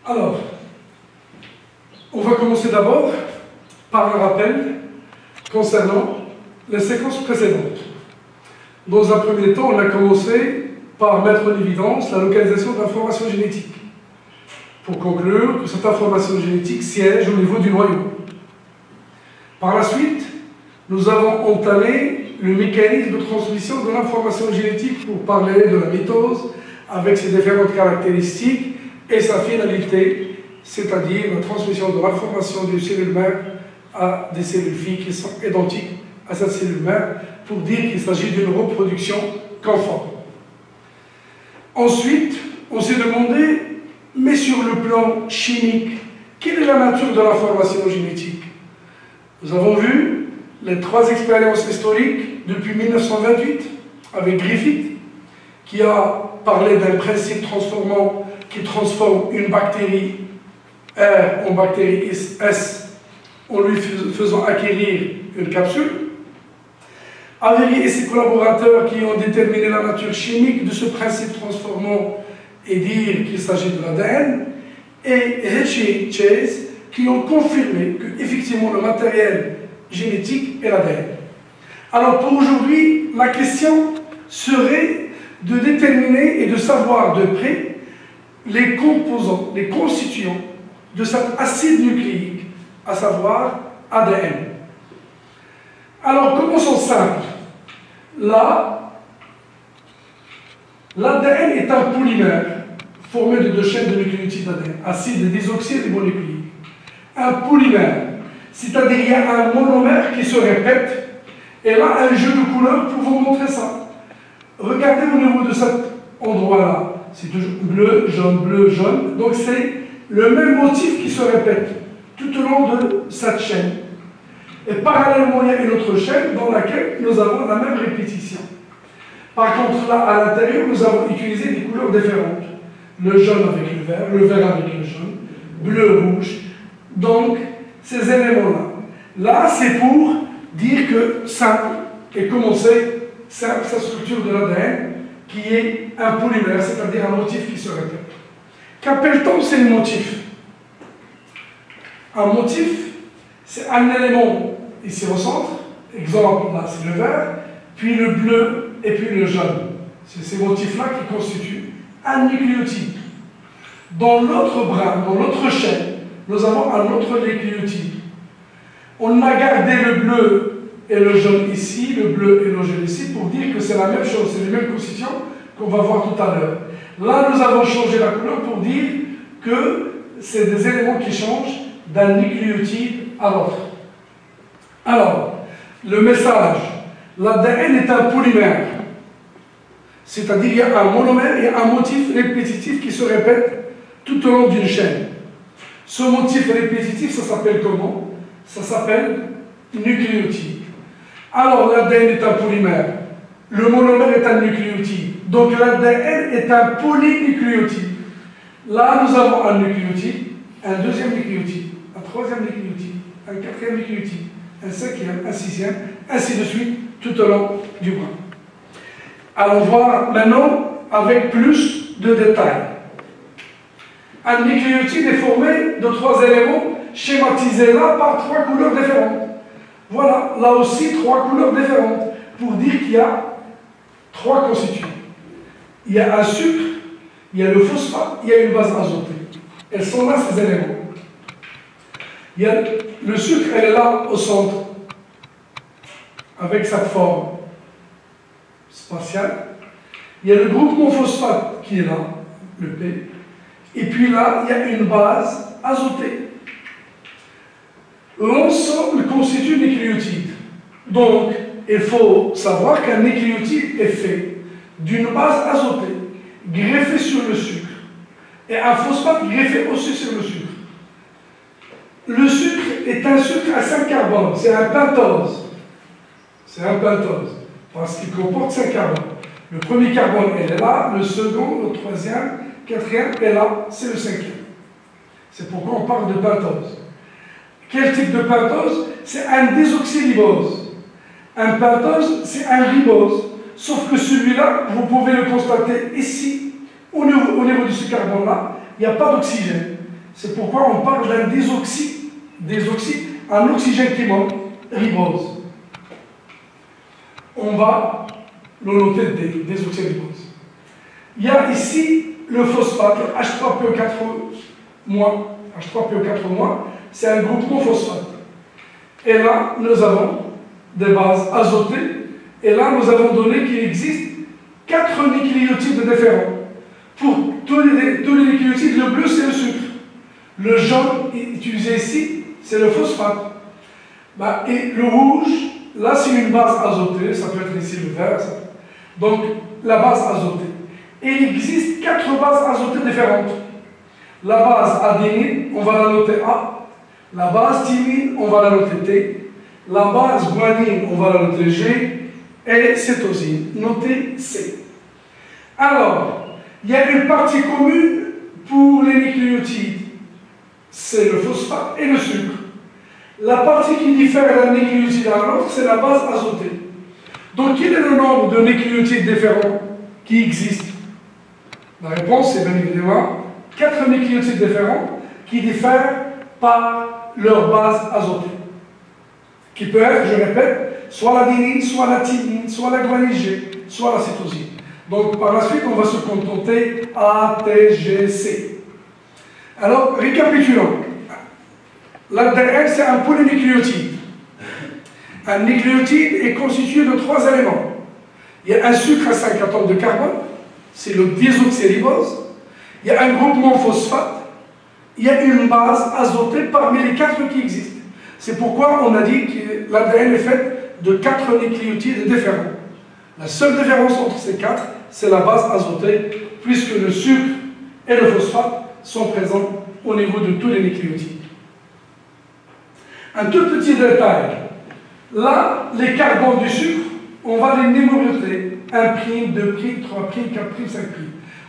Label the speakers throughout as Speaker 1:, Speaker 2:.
Speaker 1: Alors, on va commencer d'abord par un rappel concernant les séquences précédentes. Dans un premier temps, on a commencé par mettre en évidence la localisation de l'information génétique, pour conclure que cette information génétique siège au niveau du noyau. Par la suite, nous avons entamé le mécanisme de transmission de l'information génétique pour parler de la mitose avec ses différentes caractéristiques et sa finalité, c'est-à-dire la transmission de l'information d'une cellule mère à des cellules filles qui sont identiques à cette cellule mère, pour dire qu'il s'agit d'une reproduction conforme. Ensuite, on s'est demandé, mais sur le plan chimique, quelle est la nature de l'information génétique? Nous avons vu les 3 expériences historiques depuis 1928 avec Griffith, qui a parlé d'un principe transformant qui transforme une bactérie R en bactérie S en lui faisant acquérir une capsule. Avery et ses collaborateurs qui ont déterminé la nature chimique de ce principe transformant et dire qu'il s'agit de l'ADN, et Hershey et Chase qui ont confirmé qu'effectivement le matériel génétique est l'ADN. Alors pour aujourd'hui, la question serait de déterminer et de savoir de près les composants, les constituants de cet acide nucléique, à savoir ADN. Alors commençons simple. Là, l'ADN est un polymère formé de 2 chaînes de nucléotides d'ADN, acide désoxyribonucléique. Un polymère, c'est-à-dire il y a un monomère qui se répète, et là un jeu de couleurs pour vous montrer ça. Regardez au niveau de cet endroit-là, c'est toujours bleu, jaune, donc c'est le même motif qui se répète tout au long de cette chaîne. Et parallèlement, il y a une autre chaîne dans laquelle nous avons la même répétition. Par contre, là, à l'intérieur, nous avons utilisé des couleurs différentes. Le jaune avec le vert avec le jaune, bleu, rouge. Donc, ces éléments-là. Là, c'est pour dire que simple, et commencer simple, sa structure de l'ADN, qui est un polymère, c'est-à-dire un motif qui se répète. Qu'appelle-t-on ces motifs? Un motif, c'est un élément ici au centre, exemple, là c'est le vert, puis le bleu et puis le jaune. C'est ces motifs-là qui constituent un nucléotide. Dans l'autre bras, dans l'autre chaîne, nous avons un autre nucléotide. On a gardé le bleu et le jaune ici, le bleu et le jaune ici, pour dire que c'est la même chose, c'est les mêmes constituants qu'on va voir tout à l'heure. Là, nous avons changé la couleur pour dire que c'est des éléments qui changent d'un nucléotide à l'autre. Alors, le message, l'ADN est un polymère, c'est-à-dire il y a un monomère, il y a un motif répétitif qui se répète tout au long d'une chaîne. Ce motif répétitif, ça s'appelle comment? Ça s'appelle nucléotide. Alors, l'ADN est un polymère, le monomère est un nucléotide, donc l'ADN est un polynucléotide. Là, nous avons un nucléotide, un deuxième nucléotide, un troisième nucléotide, un quatrième nucléotide, un cinquième, un sixième, ainsi de suite, tout au long du bras. Allons voir maintenant avec plus de détails. Un nucléotide est formé de 3 éléments schématisés là par 3 couleurs différentes. Voilà, là aussi 3 couleurs différentes, pour dire qu'il y a 3 constituants. Il y a un sucre, il y a le phosphate, il y a une base azotée. Elles sont là, ces éléments. Il y a le sucre, elle est là au centre, avec sa forme spatiale. Il y a le groupement phosphate qui est là, le P. Et puis là, il y a une base azotée. L'ensemble constitue un nucléotide. Donc, il faut savoir qu'un nucléotide est fait d'une base azotée, greffée sur le sucre, et un phosphate greffé aussi sur le sucre. Le sucre est un sucre à 5 carbones, c'est un pentose. C'est un pentose, parce qu'il comporte 5 carbones. Le premier carbone, elle est là, le second, le troisième, quatrième, et là, c'est le 5e. C'est pourquoi on parle de pentose. Quel type de pentose? C'est un désoxyribose. Un pentose, c'est un ribose. Sauf que celui-là, vous pouvez le constater ici, au niveau de ce carbone-là, il n'y a pas d'oxygène. C'est pourquoi on parle d'un un oxygène qui manque, ribose. On va le noter désoxyribose. Il y a ici le phosphate, H3PO4-, H3PO4-, c'est un groupement phosphate. Et là, nous avons des bases azotées. Et là, nous avons donné qu'il existe 4 nucléotides différents. Pour tous les nucléotides, le bleu, c'est le sucre. Le jaune utilisé ici, c'est le phosphate. Et le rouge, là, c'est une base azotée. Ça peut être ici le vert. Donc, la base azotée. Et il existe 4 bases azotées différentes. La base adénine, on va la noter A. La base thymine, on va la noter T. La base guanine, on va la noter G. Et cétosine, notée C. Alors, il y a une partie commune pour les nucléotides. C'est le phosphate et le sucre. La partie qui diffère d'un nucléotide à l'autre, c'est la base azotée. Donc, quel est le nombre de nucléotides différents qui existent? La réponse est bien évidemment 4 nucléotides différents qui diffèrent par leur base azotée. Qui peut être, je répète, soit l'adénine, soit la thymine, soit la guanine G, soit la cétosine. Donc par la suite, on va se contenter A, T, G, C. Alors, récapitulons. L'ADN, c'est un polynucléotide. Un nucléotide est constitué de 3 éléments. Il y a un sucre à 5 atomes de carbone, c'est le désoxyribose. Il y a un groupement phosphate. Il y a une base azotée parmi les 4 qui existent. C'est pourquoi on a dit que l'ADN est fait de 4 nucléotides différents. La seule différence entre ces 4, c'est la base azotée, puisque le sucre et le phosphate sont présents au niveau de tous les nucléotides. Un tout petit détail. Là, les carbones du sucre, on va les numéroter. 1', 2', 3', 4', 5'.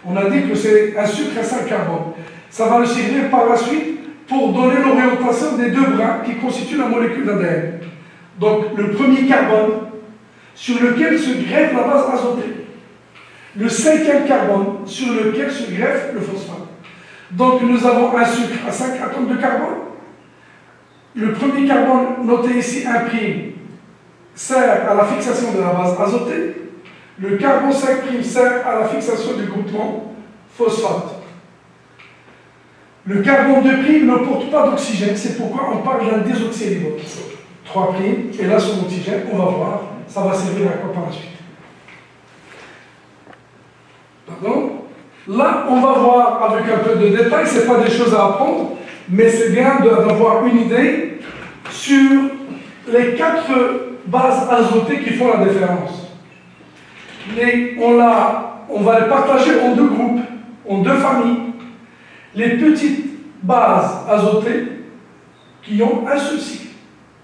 Speaker 1: On a dit que c'est un sucre à 5 carbones. Ça va le servir par la suite pour donner l'orientation des 2 brins qui constituent la molécule d'ADN. Donc, le premier carbone sur lequel se greffe la base azotée. Le 5e carbone sur lequel se greffe le phosphate. Donc, nous avons un sucre à 5 atomes de carbone. Le premier carbone, noté ici 1', sert à la fixation de la base azotée. Le carbone 5' sert à la fixation du groupement phosphate. Le carbone 2' ne porte pas d'oxygène, c'est pourquoi on parle d'un désoxyribose. 3', et là son oxygène, on va voir, ça va servir à quoi par la suite. Pardon? Là, on va voir avec un peu de détail, ce n'est pas des choses à apprendre, mais c'est bien d'avoir une idée sur les 4 bases azotées qui font la différence. Mais on va les partager en 2 groupes, en 2 familles. Les petites bases azotées qui ont un seul cycle.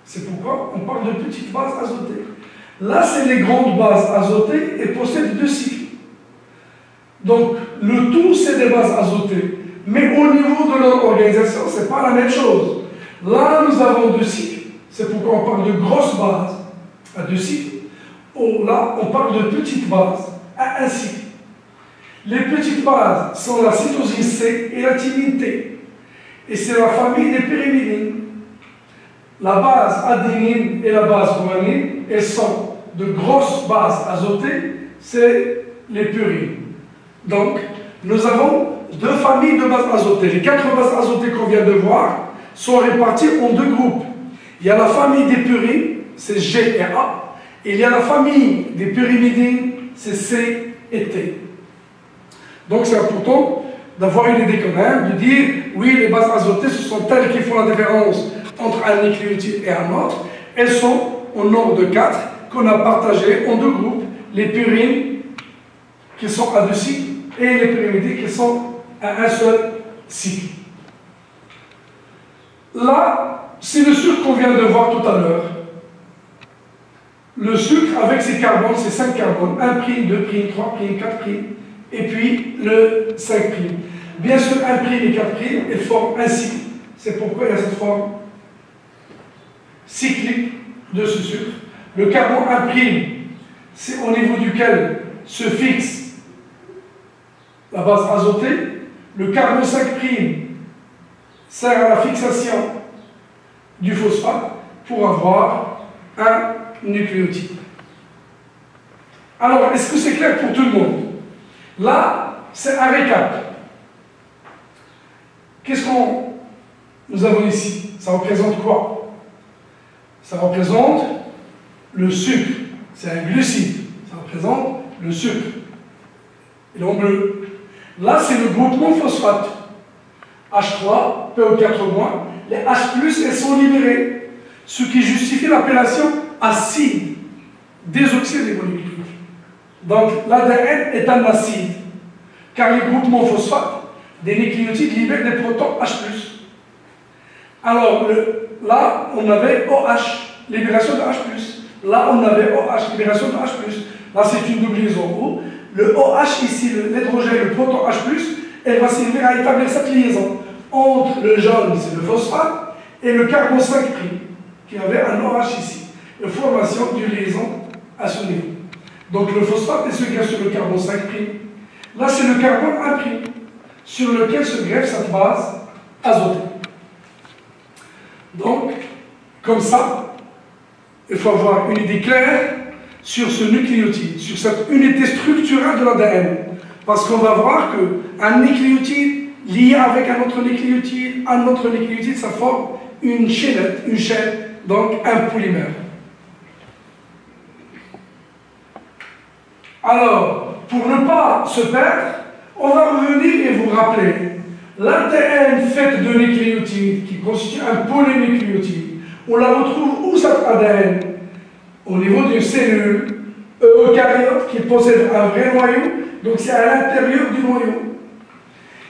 Speaker 1: C'est pourquoi on parle de petites bases azotées. Là, c'est les grandes bases azotées et possèdent 2 cycles. Donc, le tout, c'est des bases azotées. Mais au niveau de leur organisation, ce n'est pas la même chose. Là, nous avons 2 cycles. C'est pourquoi on parle de grosses bases à 2 cycles. Là, on parle de petites bases à 1 cycle. Les petites bases sont la cytosine C et la thymine T. Et c'est la famille des pyrimidines. La base adénine et la base guanine, elles sont de grosses bases azotées, c'est les purines. Donc, nous avons 2 familles de bases azotées. Les 4 bases azotées qu'on vient de voir sont réparties en 2 groupes. Il y a la famille des purines, c'est G et A. Et il y a la famille des pyrimidines, c'est C et T. Donc c'est important d'avoir une idée quand même, de dire, oui, les bases azotées, ce sont elles qui font la différence entre un nucléotide et un autre. Elles sont au nombre de 4 qu'on a partagées en 2 groupes, les purines qui sont à 2 cycles et les pyrimidines qui sont à un seul cycle. Là, c'est le sucre qu'on vient de voir tout à l'heure. Le sucre avec ses carbones, c'est 5 carbones, 1', 2', 3', 4', et puis le 5'. Bien sûr, 1' et 4', elles forment un cycle. C'est pourquoi il y a cette forme cyclique de ce sucre. Le carbone 1', c'est au niveau duquel se fixe la base azotée. Le carbone 5', sert à la fixation du phosphate pour avoir un nucléotide. Alors, est-ce que c'est clair pour tout le monde? Là, c'est un récap. Qu'est-ce qu'on nous avons ici? Ça représente quoi? Ça représente le sucre. C'est un glucide. Ça représente le sucre. Et en bleu. Là, c'est le groupement phosphate. H3, PO4-. Les H+, elles sont libérées. Ce qui justifie l'appellation acide désoxyribonucléique. Donc, l'ADN est un acide. Car les groupements phosphate des nucléotides libèrent des protons H+. Alors, là, on avait OH, libération de H+. Là, on avait OH, libération de H+. Là, c'est une double liaison O. Le OH ici, l'hydrogène, le proton H+, elle va servir à établir cette liaison entre le jaune, c'est le phosphate, et le carbone 5', qui avait un OH ici. La formation d'une liaison à ce niveau. Donc, le phosphate est se greffe sur le carbone 5'. Là, c'est le carbone 1', sur lequel se greffe cette base azotée. Donc, comme ça, il faut avoir une idée claire sur ce nucléotide, sur cette unité structurelle de l'ADN. Parce qu'on va voir qu'un nucléotide lié avec un autre nucléotide, ça forme une chaînette, donc un polymère. Alors, pour ne pas se perdre, on va revenir et vous rappeler l'ADN fait de nucléotides qui constitue un polynucléotide. On la retrouve où cette ADN? Au niveau d'une cellule eucaryote qui possède un vrai noyau, donc c'est à l'intérieur du noyau.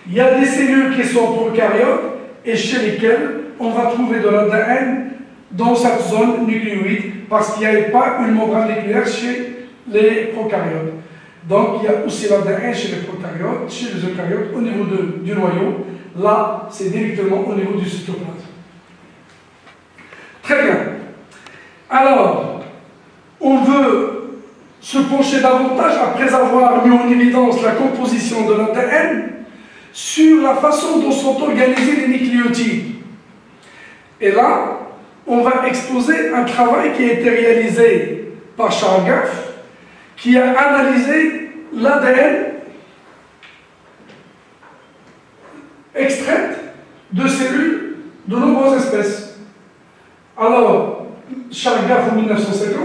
Speaker 1: Il y a des cellules qui sont prokaryotes et chez lesquelles on va trouver de l'ADN dans cette zone nucléoïde parce qu'il n'y avait pas une membrane nucléaire chez les prokaryotes. Donc il y a aussi l'ADN chez les prokaryotes, chez les eucaryotes au niveau du noyau. Là, c'est directement au niveau du cytoplasme. Très bien. Alors, on veut se pencher davantage, après avoir mis en évidence la composition de l'ADN, sur la façon dont sont organisés les nucléotides. Et là, on va exposer un travail qui a été réalisé par Charles Gaff, qui a analysé l'ADN extraite de cellules de nombreuses espèces. Alors, Charles Gaff en 1950,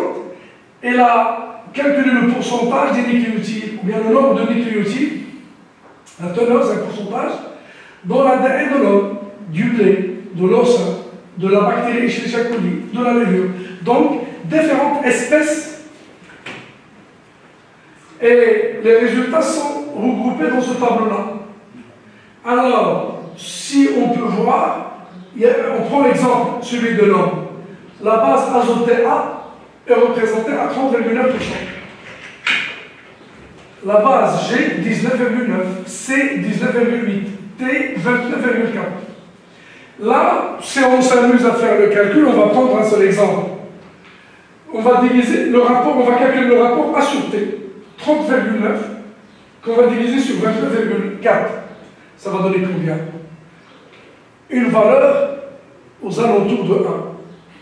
Speaker 1: il a calculé le pourcentage des nucléotides, ou bien le nombre de nucléotides, la teneur, c'est un pourcentage, dans l'ADN de l'homme, du blé, de l'os, de la bactérie Escherichia coli, de la levure. Donc, différentes espèces. Et les résultats sont regroupés dans ce tableau-là. Alors, si on peut voir, on prend l'exemple, celui de l'homme. La base azotée A est représentée à 30,9%. La base G, 19,9%, C, 19,8%, T, 29,4%. Là, si on s'amuse à faire le calcul, on va prendre un seul exemple. On va diviser le rapport, on va calculer le rapport A sur T, 30,9, qu'on va diviser sur 29,4. Ça va donner combien? Une valeur aux alentours de 1.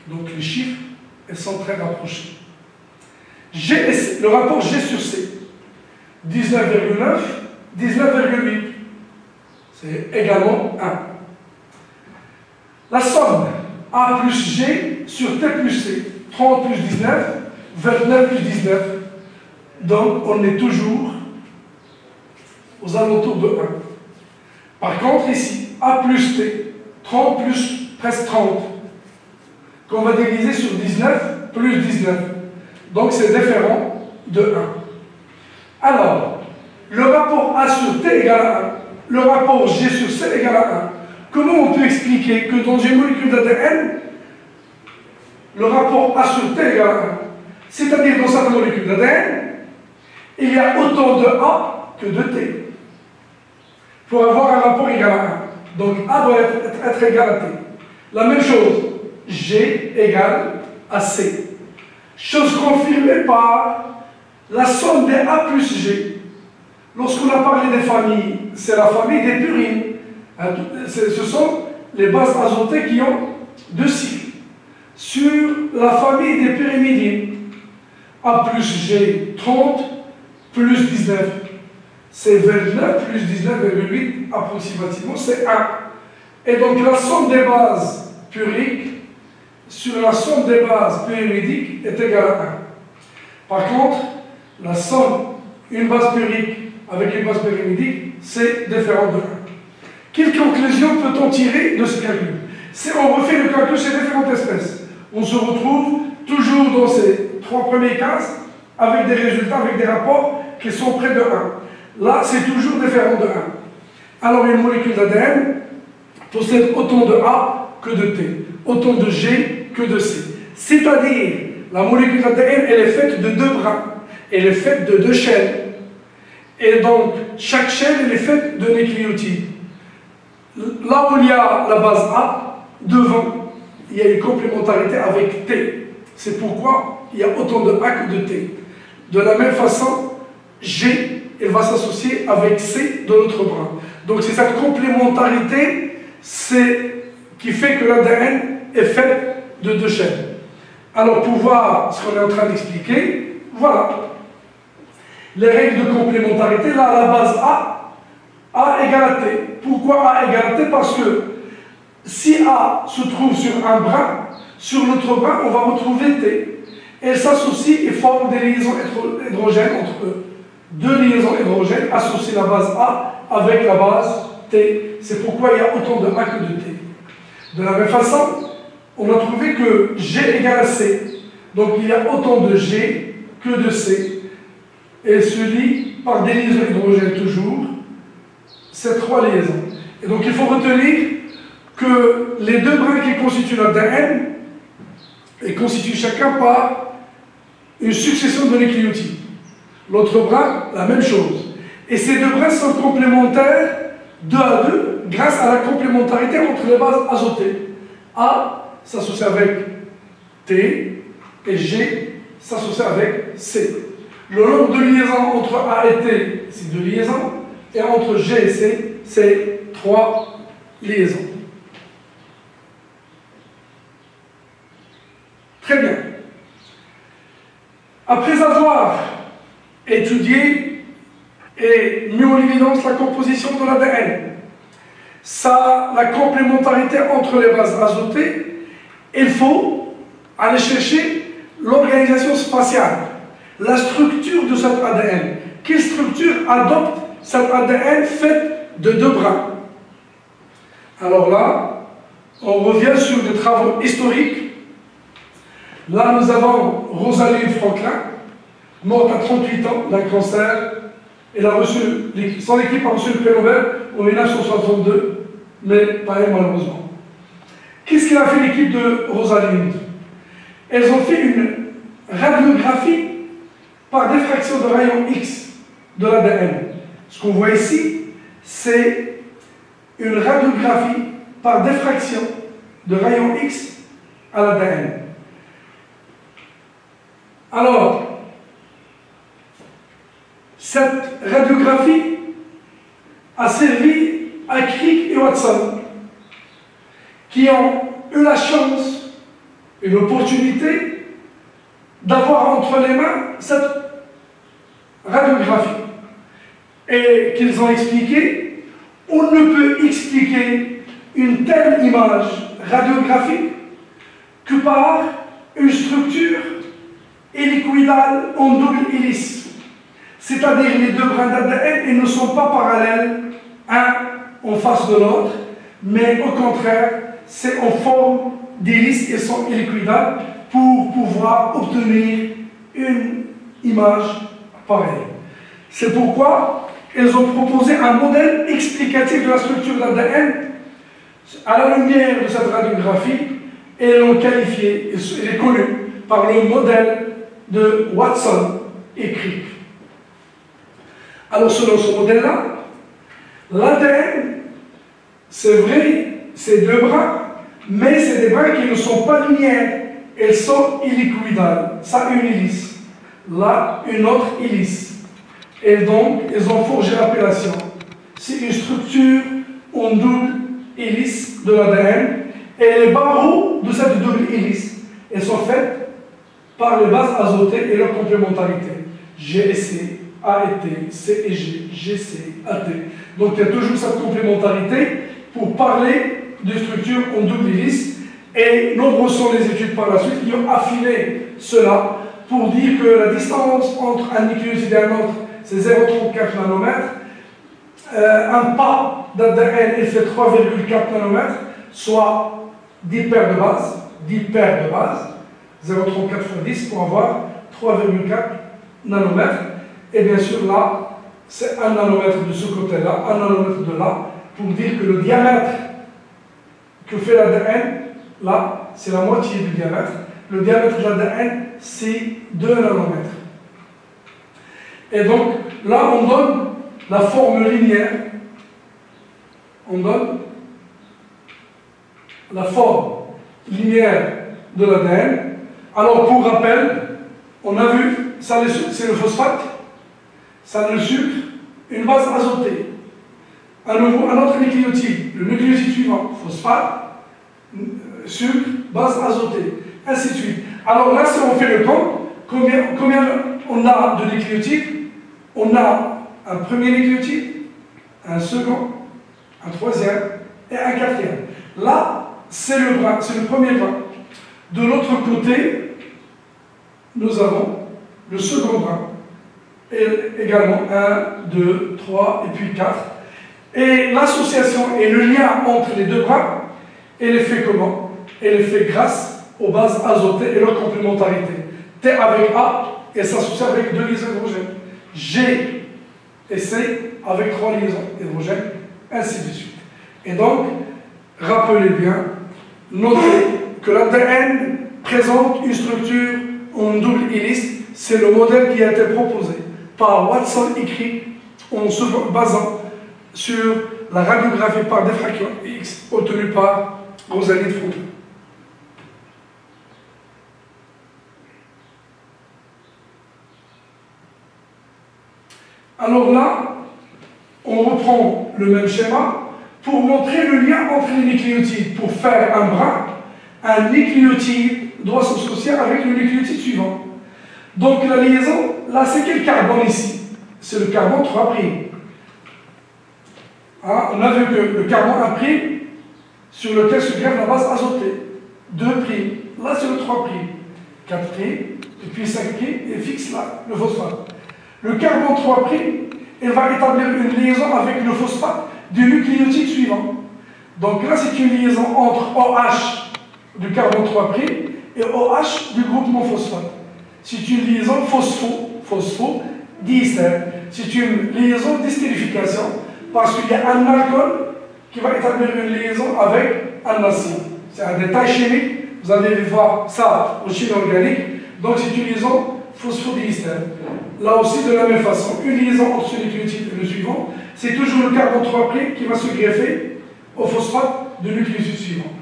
Speaker 1: Donc les chiffres, elles sont très rapprochés. Le rapport G sur C, 19,9, 19,8. C'est également 1. La somme A plus G sur T plus C, 30 plus 19, 29 plus 19. Donc on est toujours aux alentours de 1. Par contre ici, A plus T, 30 plus presque 30, qu'on va diviser sur 19 plus 19. Donc c'est différent de 1. Alors, le rapport A sur T égale à 1, le rapport G sur C égale à 1. Comment on peut expliquer que dans une molécule d'ADN, le rapport A sur T égale à 1? C'est-à-dire dans cette molécule d'ADN, il y a autant de A que de T pour avoir un rapport égal à 1. Donc A doit être égal à T. La même chose, G égale à C. Chose confirmée par la somme des A plus G. Lorsqu'on a parlé des familles, c'est la famille des purines. Ce sont les bases azotées qui ont 2 cycles. Sur la famille des pyrimidines, A plus G, 30 plus 19, c'est 29 plus 19,8 approximativement, c'est 1. Et donc la somme des bases puriques sur la somme des bases pyrimidiques est égale à 1. Par contre, la somme, une base purique avec une base pyrimidique, c'est différent de 1. Quelle conclusion peut-on tirer de ce calcul? Si on refait le calcul sur différentes espèces, on se retrouve toujours dans ces 3 premiers cases avec des résultats, avec des rapports qui sont près de 1. Là, c'est toujours différent de 1. Alors, une molécule d'ADN possède autant de A que de T, autant de G que de C. C'est-à-dire, la molécule d'ADN, elle est faite de 2 brins, elle est faite de 2 chaînes. Et donc, chaque chaîne, elle est faite de nucléotides. Là où il y a la base A, devant, il y a une complémentarité avec T. C'est pourquoi il y a autant de A que de T. De la même façon, G, elle va s'associer avec C de l'autre bras. Donc c'est cette complémentarité qui fait que l'ADN est fait de 2 chaînes. Alors pour voir ce qu'on est en train d'expliquer, voilà. Les règles de complémentarité, là à la base A égale à T. Pourquoi A égale à T? Parce que si A se trouve sur un brin, sur l'autre brin, on va retrouver T. Elles s'associent et forment des liaisons hydrogènes entre eux. 2 liaisons hydrogènes associent la base A avec la base T. C'est pourquoi il y a autant de A que de T. De la même façon, on a trouvé que G égale à C. Donc il y a autant de G que de C. Et se lient par des liaisons hydrogènes toujours, ces 3 liaisons. Et donc il faut retenir que les 2 brins qui constituent l'ADN et constituent chacun par une succession de nucléotides. L'autre brin, la même chose. Et ces 2 brins sont complémentaires 2 à 2 grâce à la complémentarité entre les bases azotées. A s'associe avec T et G s'associe avec C. Le nombre de liaisons entre A et T, c'est 2 liaisons, et entre G et C, c'est 3 liaisons. Très bien. Après avoir étudié et mis en évidence la composition de l'ADN, la complémentarité entre les bases azotées, il faut aller chercher l'organisation spatiale, la structure de cet ADN. Quelle structure adopte cet ADN fait de 2 brins? Alors là, on revient sur des travaux historiques. Là, nous avons Rosalind Franklin, morte à 38 ans d'un cancer. Elle a reçu, son équipe a reçu le prix Nobel en 1962, mais pas elle malheureusement. Qu'est-ce qu'elle a fait l'équipe de Rosalind? Elles ont fait une radiographie par diffraction de rayons X de l'ADN. Ce qu'on voit ici, c'est une radiographie par diffraction de rayons X à l'ADN. Alors, cette radiographie a servi à Crick et Watson, qui ont eu la chance et l'opportunité d'avoir entre les mains cette radiographie. Et qu'ils ont expliqué, on ne peut expliquer une telle image radiographique que par une structure hélicoïdale en double hélice. C'est-à-dire les 2 brins d'ADN, ils ne sont pas parallèles, un en face de l'autre, mais au contraire, c'est en forme d'hélice et sont hélicoïdales pour pouvoir obtenir une image pareille. C'est pourquoi ils ont proposé un modèle explicatif de la structure de l'ADN à la lumière de cette radiographie et l'ont qualifié, il est connu par le modèle de Watson et Crick. Alors selon ce modèle-là, l'ADN, c'est vrai, c'est 2 brins, mais c'est des brins qui ne sont pas linéaires, elles sont hélicoïdales. Ça, une hélice. Là, une autre hélice. Et donc, ils ont forgé l'appellation. C'est une structure en double hélice de l'ADN. Et les barreaux de cette double hélice, elles sont faites par les bases azotées et leur complémentarité. G et C, A et T, C et G, GC, AT. Donc il y a toujours cette complémentarité pour parler de structures en double hélice. Et nombreuses sont les études par la suite qui ont affiné cela pour dire que la distance entre un nucléotide et un autre, c'est 0,34 nanomètres. Un pas d'ADN est fait 3,4 nanomètres, soit 10 paires de bases, 0,34 fois 10 pour avoir 3,4 nanomètres. Et bien sûr, là, c'est 1 nanomètre de ce côté-là, 1 nanomètre de là, pour dire que le diamètre que fait l'ADN, là, c'est la moitié du diamètre. Le diamètre de l'ADN, c'est 2 nanomètres. Et donc, là, on donne la forme linéaire. On donne la forme linéaire de l'ADN. Alors, pour rappel, on a vu, ça c'est le phosphate, ça le sucre, une base azotée. À nouveau, un autre nucléotide, le nucléotide suivant, phosphate, sucre, base azotée, ainsi de suite. Alors là, si on fait le compte, combien on a de nucléotides? On a un premier nucléotide, un second, un troisième et un quatrième. Là, c'est le premier bras. De l'autre côté, nous avons le second bras. Et également 1, 2, 3 et puis 4. Et l'association et le lien entre les deux bras, elle est faite comment? Elle est faite grâce aux bases azotées et leur complémentarité. T avec A, et s'associe avec 2 liaisons hydrogènes. G et C avec 3 liaisons hydrogènes, ainsi de suite. Et donc, rappelez bien, notez que l'ADN présente une structure en double hélice. C'est le modèle qui a été proposé par Watson et Crick en se basant sur la radiographie par diffraction X obtenue par Rosalind Franklin. Alors là, on reprend le même schéma pour montrer le lien entre les nucléotides.'. Pour faire un brin, un nucléotide doit s'associer avec le nucléotide suivant. Donc la liaison, là c'est quel carbone ici? C'est le carbone 3'. Hein, on a vu que le carbone 1' sur lequel se greffe la base azotée. 2'. Là c'est le 3'. 4', et puis 5', et fixe là le phosphate. Le carbone 3', il va établir une liaison avec le phosphate du nucléotide suivant. Donc là, c'est une liaison entre OH du carbone 3' et OH du groupement phosphate. C'est une liaison phospho-diester. C'est une liaison d'estérification parce qu'il y a un alcool qui va établir une liaison avec un acide. C'est un détail chimique. Vous allez voir ça en chimie organique. Donc c'est une liaison phosphodiester. Là aussi, de la même façon, une liaison entre ce nucléotide et le suivant, c'est toujours le carbone 3' qui va se greffer au phosphate de nucléotide suivant.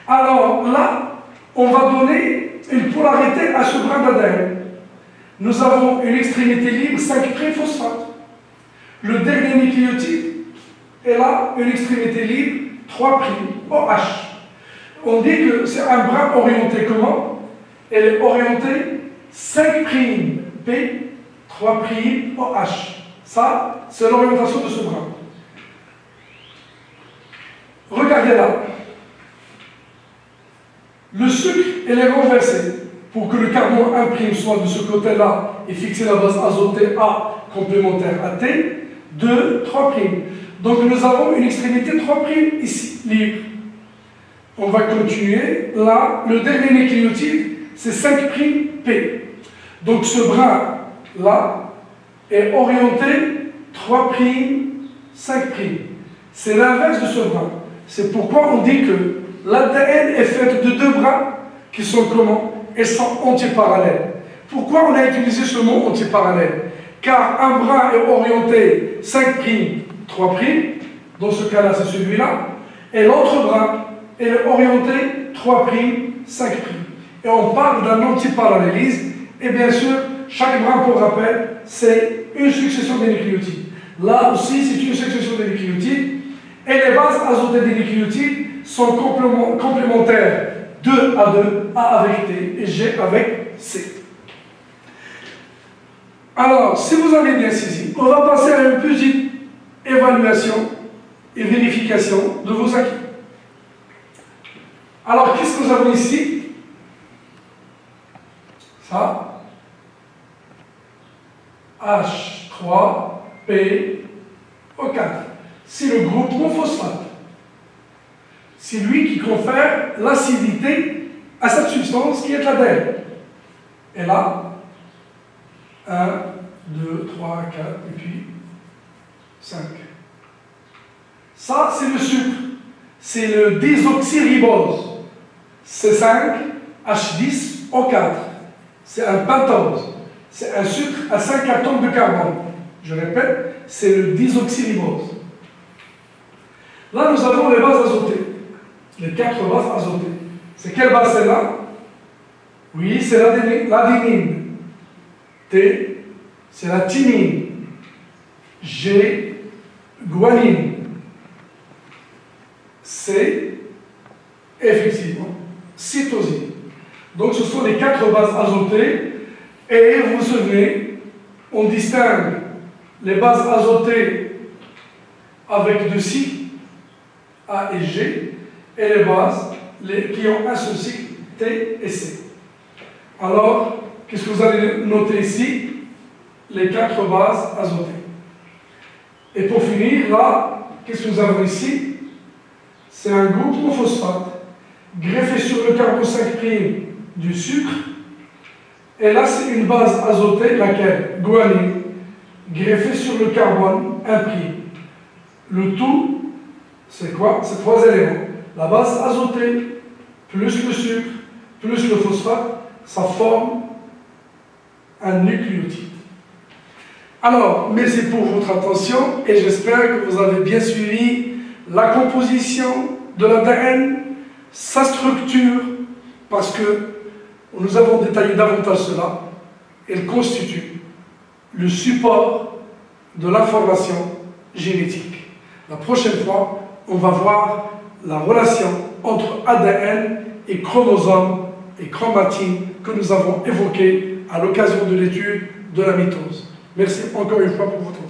Speaker 1: Alors là, on va donner une polarité à ce brin d'ADN. Nous avons une extrémité libre 5' phosphate. Le dernier nucléotide est là, une extrémité libre 3' OH. On dit que c'est un brin orienté comment? Elle est orientée 5' P, 3' OH. Ça, c'est l'orientation de ce brin. Regardez là. Le sucre, elle est renversée pour que le carbone 1' soit de ce côté-là et fixer la base azotée A complémentaire à T, 2, 3'. Donc nous avons une extrémité 3' ici, libre. On va continuer. Là, le dernier nucléotide, c'est 5' P. Donc ce brin-là est orienté 3', 5'. C'est l'inverse de ce brin. C'est pourquoi on dit que l'ADN est fait de 2 brins qui sont comment? Elles sont antiparallèles. Pourquoi on a utilisé ce mot antiparallèle? Car un brin est orienté 5', 3', dans ce cas-là c'est celui-là, et l'autre brin est orienté 3', 5'. Et on parle d'un antiparallélisme, et bien sûr, chaque brin, pour rappel, c'est une succession de nucléotides. Là aussi, c'est une succession de nucléotides, Et les bases azotées des nucléotides sont complémentaires 2 à 2, A avec T et G avec C. Alors, si vous avez bien saisi, on va passer à une petite évaluation et vérification de vos acquis. Alors, qu'est-ce que nous avons ici? Ça, H3PO4. C'est le groupe non-phosphate. C'est lui qui confère l'acidité à cette substance qui est l'ADN. Et là, 1, 2, 3, 4, et puis 5. Ça, c'est le sucre. C'est le désoxyribose. C5H10O4. C'est un pentose. C'est un sucre à 5 atomes de carbone. Je répète, c'est le désoxyribose. Là, nous avons les bases azotées. Les 4 bases azotées. C'est quelle base celle-là? Oui, c'est l'adénine. T, c'est la thymine. G, guanine. C, effectivement, cytosine. Donc ce sont les 4 bases azotées. Et vous vous souvenez, on distingue les bases azotées avec 2 cycles, A et G, et les bases qui ont un seul cycle, T et C. Alors, qu'est-ce que vous allez noter ici? Les 4 bases azotées. Et pour finir, là, qu'est-ce que nous avons ici? C'est un groupe non-phosphate greffé sur le carbone 5' du sucre. Et là, c'est une base azotée, laquelle? Guanine, greffée sur le carbone 1'. Le tout, c'est quoi? C'est 3 éléments. La base azotée, plus le sucre, plus le phosphate, ça forme un nucléotide. Alors, merci pour votre attention et j'espère que vous avez bien suivi la composition de l'ADN, sa structure, parce que nous avons détaillé davantage cela. Elle constitue le support de l'information génétique. La prochaine fois, on va voir la relation entre ADN et chromosomes et chromatine que nous avons évoquée à l'occasion de l'étude de la mitose. Merci encore une fois pour votre